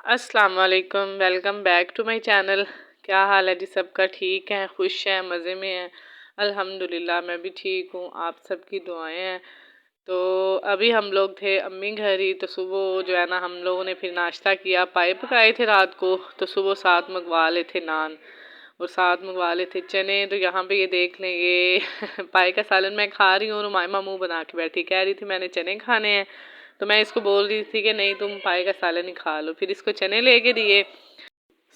अस्सलाम वालेकुम, welcome back to my channel. क्या हाल है जी? सबका ठीक है, खुश है, मज़े में है? अल्हम्दुलिल्लाह मैं भी ठीक हूँ, आप सबकी दुआएं हैं। तो अभी हम लोग थे अम्मी घर ही, तो सुबह जो है ना हम लोगों ने फिर नाश्ता किया। पाए पकाए थे रात को, तो सुबह साथ मंगवा ले थे नान और साथ मंगवा ले थे चने। तो यहाँ पे ये देख लें, ये पाए का सालन मैं खा रही हूँ और मायमा मुँह बना के बैठी, कह रही थी मैंने चने खाने हैं। तो मैं इसको बोल रही थी कि नहीं तुम पाए का सालन ही खा लो। फिर इसको चने लेके दिए।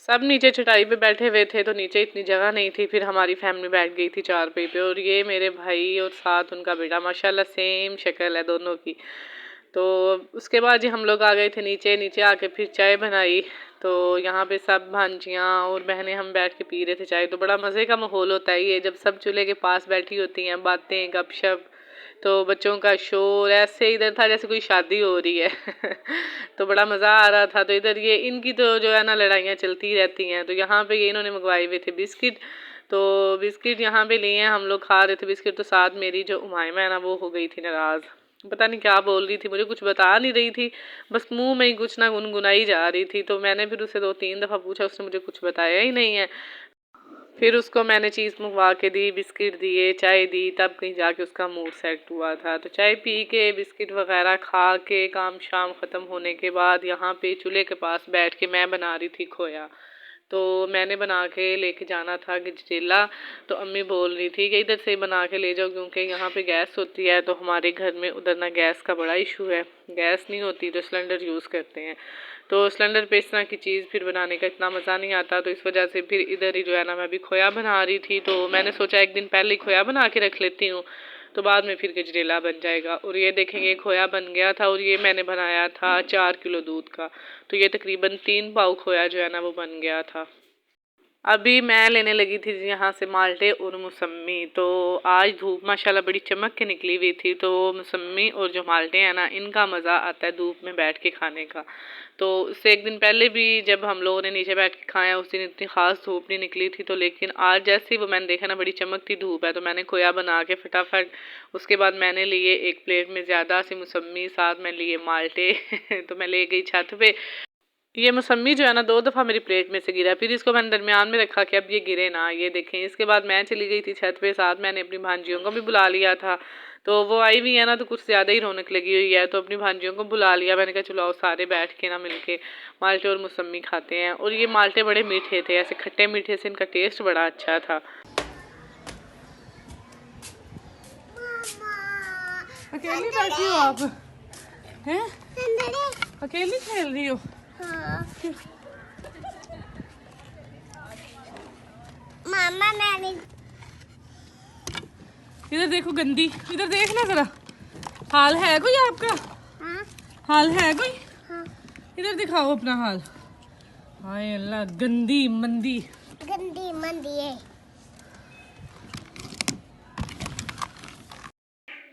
सब नीचे चटाई पे बैठे हुए थे, तो नीचे इतनी जगह नहीं थी। फिर हमारी फैमिली बैठ गई थी चारपाई पे, और ये मेरे भाई और साथ उनका बेटा, माशाल्लाह सेम शक्ल है दोनों की। तो उसके बाद जी हम लोग आ गए थे नीचे। नीचे आके फिर चाय बनाई। तो यहाँ पे सब भांजियाँ और बहनें हम बैठ के पी रहे थे चाय। तो बड़ा मज़े का माहौल होता है ये, जब सब चूल्हे के पास बैठी होती हैं, बातें गपशप, तो बच्चों का शोर ऐसे इधर था जैसे कोई शादी हो रही है। तो बड़ा मज़ा आ रहा था। तो इधर ये इनकी तो जो है ना लड़ाइयाँ चलती रहती हैं। तो यहाँ पे ये इन्होंने मंगवाए हुए थे बिस्किट। तो बिस्किट यहाँ पे लिए हैं, हम लोग खा रहे थे बिस्किट। तो साथ मेरी जो उमायमा है ना, वो हो गई थी नाराज़। पता नहीं क्या बोल रही थी, मुझे कुछ बता नहीं रही थी, बस मुंह में ही कुछ ना गुनगुनाई जा रही थी। तो मैंने फिर उसे 2-3 दफ़ा पूछा, उसने मुझे कुछ बताया ही नहीं है। फिर उसको मैंने चीज़ मंगवा के दी, बिस्किट दिए, चाय दी, तब कहीं जाके उसका मूड सेट हुआ था। तो चाय पी के, बिस्किट वगैरह खा के, काम शाम ख़त्म होने के बाद यहाँ पे चूल्हे के पास बैठ के मैं बना रही थी खोया। तो मैंने बना के लेके जाना था गजरेला। तो अम्मी बोल रही थी कि इधर से बना के ले जाओ, क्योंकि यहाँ पे गैस होती है। तो हमारे घर में उधर ना गैस का बड़ा इशू है, गैस नहीं होती तो सिलेंडर यूज़ करते हैं। तो सिलेंडर पे इस तरह की चीज़ फिर बनाने का इतना मज़ा नहीं आता। तो इस वजह से फिर इधर ही जो है ना मैं भी खोया बना रही थी। तो मैंने सोचा एक दिन पहले ही खोया बना के रख लेती हूँ, तो बाद में फिर गजरेला बन जाएगा। और ये देखेंगे खोया बन गया था, और ये मैंने बनाया था 4 किलो दूध का। तो ये तकरीबन 3 पाव खोया जो है ना वो बन गया था। अभी मैं लेने लगी थी यहाँ से माल्टे और मौसमी। तो आज धूप माशाल्लाह बड़ी चमक के निकली हुई थी। तो मौसमी और जो माल्टे हैं ना, इनका मज़ा आता है धूप में बैठ के खाने का। तो उससे एक दिन पहले भी जब हम लोगों ने नीचे बैठ के खाया, उस दिन इतनी ख़ास धूप नहीं निकली थी। तो लेकिन आज जैसे ही वो मैंने देखा ना बड़ी चमकती धूप है, तो मैंने खोया बना के फटाफट, उसके बाद मैंने लिए एक प्लेट में ज़्यादा सी मौसमी, साथ में लिए माल्टे। तो मैं ले गई छत पे। ये मौसमी जो है ना 2 दफ़ा मेरी प्लेट में से गिरा, फिर इसको मैंने दरमियान में रखा कि अब ये गिरे ना। ये देखें, इसके बाद मैं चली गई थी छत पे, साथ मैंने अपनी भांजियों को भी बुला लिया था। तो वो आई हुई है ना, तो कुछ ज़्यादा ही रौनक लगी हुई है। तो अपनी भांजियों को बुला लिया, मैंने कहा चलो आओ सारे बैठ के ना मिलके माल्टे और मौसमी खाते हैं। और ये माल्टे बड़े मीठे थे, ऐसे खट्टे मीठे से, इनका टेस्ट बड़ा अच्छा था। अकेली बैठी हो आप हैं? अकेली खेल रही हो? मामा मैंने इधर देखो गंदी, इधर देखना जरा, हाल है कोई आपका? हाँ हाल है कोई? हाँ इधर दिखाओ अपना हाल। हाय अल्लाह, गंदी मंदी। गंदी मंदी है।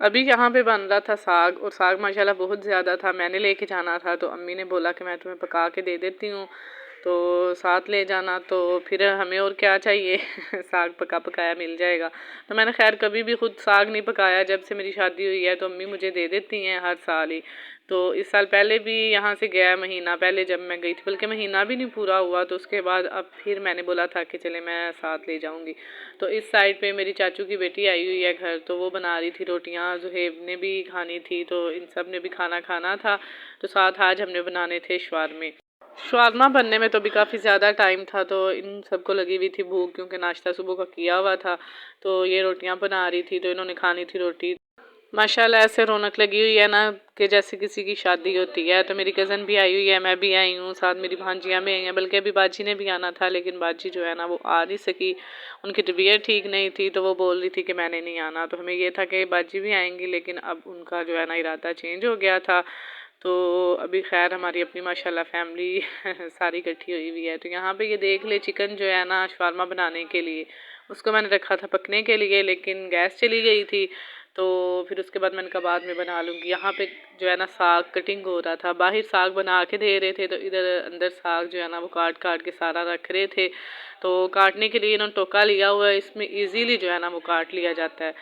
अभी यहाँ पे बन रहा था साग, और साग माशाल्लाह बहुत ज़्यादा था। मैंने लेके जाना था, तो अम्मी ने बोला कि मैं तुम्हें पका के दे देती हूँ, तो साथ ले जाना। तो फिर हमें और क्या चाहिए, साग पका पकाया मिल जाएगा। तो मैंने खैर कभी भी खुद साग नहीं पकाया, जब से मेरी शादी हुई है। तो अम्मी मुझे दे देती हैं हर साल ही। तो इस साल पहले भी यहाँ से गया, महीना पहले जब मैं गई थी, बल्कि महीना भी नहीं पूरा हुआ। तो उसके बाद अब फिर मैंने बोला था कि चले मैं साथ ले जाऊँगी। तो इस साइड पे मेरी चाचू की बेटी आई हुई है घर, तो वो बना रही थी रोटियाँ, जुहेब ने भी खानी थी, तो इन सब ने भी खाना खाना था। तो साथ आज हमने बनाने थे शवारमे। शवारमा बनने में तो भी काफ़ी ज़्यादा टाइम था। तो इन सबको लगी हुई थी भूख, क्योंकि नाश्ता सुबह का किया हुआ था। तो ये रोटियां बना रही थी, तो इन्होंने खानी थी रोटी। माशाल्लाह ऐसे रौनक लगी हुई है ना कि जैसे किसी की शादी होती है। तो मेरी कज़न भी आई हुई है, मैं भी आई हूँ, साथ मेरी भांजियाँ भी आई हैं। बल्कि अभी बाजी ने भी आना था, लेकिन बाजी जो है ना वो आ नहीं सकी, उनकी तबीयत ठीक नहीं थी। तो वो बोल रही थी कि मैंने नहीं आना। तो हमें ये था कि बाजी भी आएंगी, लेकिन अब उनका जो है ना इरादा चेंज हो गया था। तो अभी खैर हमारी अपनी माशाल्लाह फैमिली सारी इकट्ठी हुई हुई है। तो यहाँ पे ये देख ले, चिकन जो है ना शवारमा बनाने के लिए, उसको मैंने रखा था पकने के लिए, लेकिन गैस चली गई थी। तो फिर उसके बाद मैंने कहा बाद में बना लूँगी। यहाँ पे जो है ना साग कटिंग हो रहा था, बाहर साग बना के दे रहे थे, तो इधर अंदर साग जो है ना वो काट काट के सारा रख रहे थे। तो काटने के लिए इन्होंने टोका लिया हुआ है, इसमें ईजीली जो है ना वो काट लिया जाता है।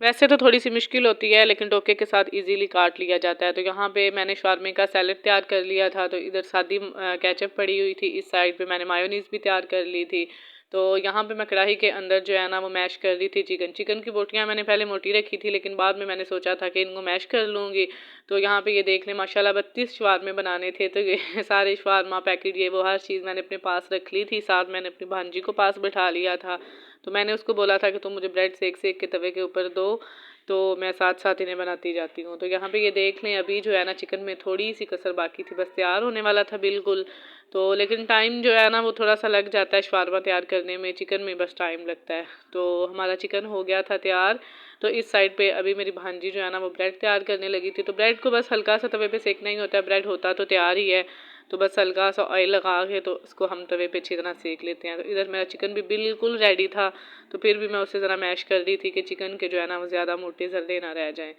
वैसे तो थोड़ी सी मुश्किल होती है लेकिन डोके के साथ इजीली काट लिया जाता है। तो यहाँ पे मैंने शावरमे का सैलेड तैयार कर लिया था। तो इधर सादी केचप पड़ी हुई थी, इस साइड पे मैंने मायोनीज़ भी तैयार कर ली थी। तो यहाँ पे मैं कढ़ाई के अंदर जो है ना वो मैश कर रही थी चिकन की बोटियाँ मैंने पहले मोटी रखी थी लेकिन बाद में मैंने सोचा था कि इनको मैश कर लूँगी। तो यहाँ पे ये देख लें माशाल्लाह 32 शवारमे बनाने थे। तो ये सारे शवारमा पैकेट ये वो हर चीज़ मैंने अपने पास रख ली थी। साथ मैंने अपनी भांजी को पास बैठा लिया था। तो मैंने उसको बोला था कि तुम मुझे ब्रेड सेक सेक के तवे के ऊपर दो, तो मैं साथ साथ इन्हें बनाती जाती हूँ। तो यहाँ पे ये देख लें अभी जो है ना चिकन में थोड़ी सी कसर बाकी थी, बस तैयार होने वाला था बिल्कुल। तो लेकिन टाइम जो है ना वो थोड़ा सा लग जाता है शवारमा तैयार करने में, चिकन में बस टाइम लगता है। तो हमारा चिकन हो गया था तैयार। तो इस साइड पे अभी मेरी भांजी जो है ना वो ब्रेड तैयार करने लगी थी। तो ब्रेड को बस हल्का सा तवे पे सेकना ही होता है, ब्रेड होता तो तैयार ही है। तो बस हल्का सा ऑयल लगा के तो उसको हम तवे पे अच्छी तरह सेक लेते हैं। तो इधर मेरा चिकन भी बिल्कुल रेडी था। तो फिर भी मैं उसे ज़रा मैश कर रही थी कि चिकन के जो है ना वो ज़्यादा मोटे जल्दे ना रह जाएँ।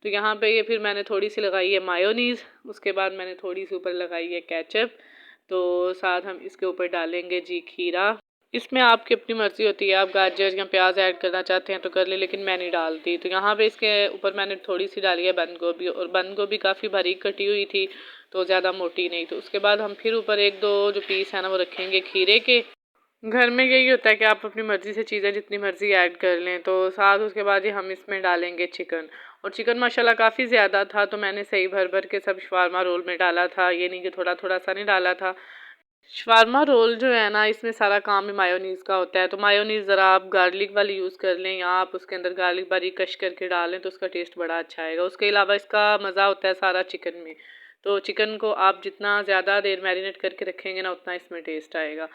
तो यहाँ पे ये फिर मैंने थोड़ी सी लगाई है मायोनीज़, उसके बाद मैंने थोड़ी सी ऊपर लगाई है केचप। तो साथ हम इसके ऊपर डालेंगे जी खीरा। इसमें आपकी अपनी मर्ज़ी होती है, आप गाजर या प्याज ऐड करना चाहते हैं तो कर ले, लेकिन मैं नहीं डालती। तो यहाँ पे इसके ऊपर मैंने थोड़ी सी डाली है बंद गोभी, और बंद गोभी काफ़ी बारीक कटी हुई थी तो ज़्यादा मोटी नहीं। तो उसके बाद हम फिर ऊपर एक दो जो पीस है ना वो रखेंगे खीरे के। घर में यही होता है कि आप अपनी मर्ज़ी से चीज़ें जितनी मर्ज़ी ऐड कर लें। तो साथ उसके बाद ही हम इसमें डालेंगे चिकन, और चिकन माशाल्लाह काफ़ी ज़्यादा था तो मैंने सही भर भर के सब शवारमा रोल में डाला था, ये नहीं कि थोड़ा थोड़ा सा नहीं डाला था। शवारमा रोल जो है ना इसमें सारा काम ही मायोनीज़ का होता है। तो मायोनीज़ ज़रा आप गार्लिक वाली यूज़ कर लें या आप उसके अंदर गार्लिक बारीक कश करके डालें तो उसका टेस्ट बड़ा अच्छा आएगा। उसके अलावा इसका मज़ा होता है सारा चिकन में। तो चिकन को आप जितना ज़्यादा देर मैरिनेट करके रखेंगे ना उतना इसमें टेस्ट आएगा।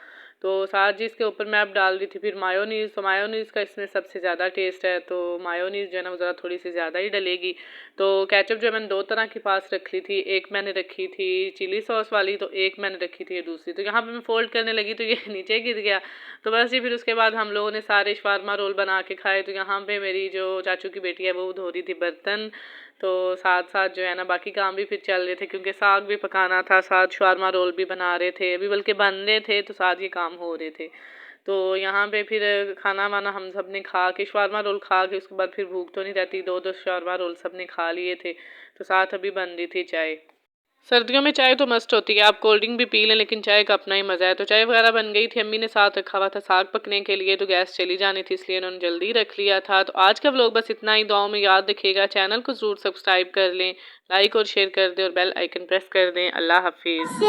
तो साथ जी इसके ऊपर मैं अब डाल दी थी फिर मायोनीज़। तो मायोनीज़ का इसमें सबसे ज़्यादा टेस्ट है, तो मायोनीज़ जो है ना वो ज़रा थोड़ी सी ज़्यादा ही डलेगी। तो केचप जो है मैंने दो तरह की पास रख ली थी, एक मैंने रखी थी चिली सॉस वाली, तो एक मैंने रखी थी ये दूसरी। तो यहाँ पे मैं फोल्ड करने लगी तो ये नीचे गिर गया। तो बस जी फिर उसके बाद हम लोगों ने सारे शवारमा रोल बना के खाए। तो यहाँ पे मेरी जो चाचू की बेटी है वो धो रही थी बर्तन। तो साथ साथ जो है ना बाकी काम भी फिर चल रहे थे क्योंकि साग भी पकाना था, साथ शवारमा रोल भी बना रहे थे, अभी बल्कि बन रहे थे तो साथ ये काम हो रहे थे। तो यहाँ पे फिर खाना वाना हम सब ने खा के शवारमा रोल खा के उसके बाद फिर भूख तो नहीं रहती, दो दो शवारमा रोल सब ने खा लिए थे। तो साथ अभी बन रही थी चाय। सर्दियों में चाय तो मस्त होती है, आप कोल्ड ड्रिंक भी पी लें लेकिन चाय का अपना ही मज़ा है। तो चाय वगैरह बन गई थी, अम्मी ने साथ रखा हुआ था साग पकने के लिए, तो गैस चली जानी थी इसलिए उन्होंने जल्दी रख लिया था। तो आज का व्लॉग बस इतना ही, दुआओं में याद रखिएगा, चैनल को ज़रूर सब्सक्राइब कर लें, लाइक और शेयर कर दें और बेल आइकन प्रेस कर दें। अल्लाह हाफिज़।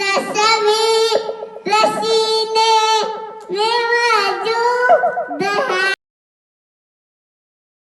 तस्वीर सीने में मौजूद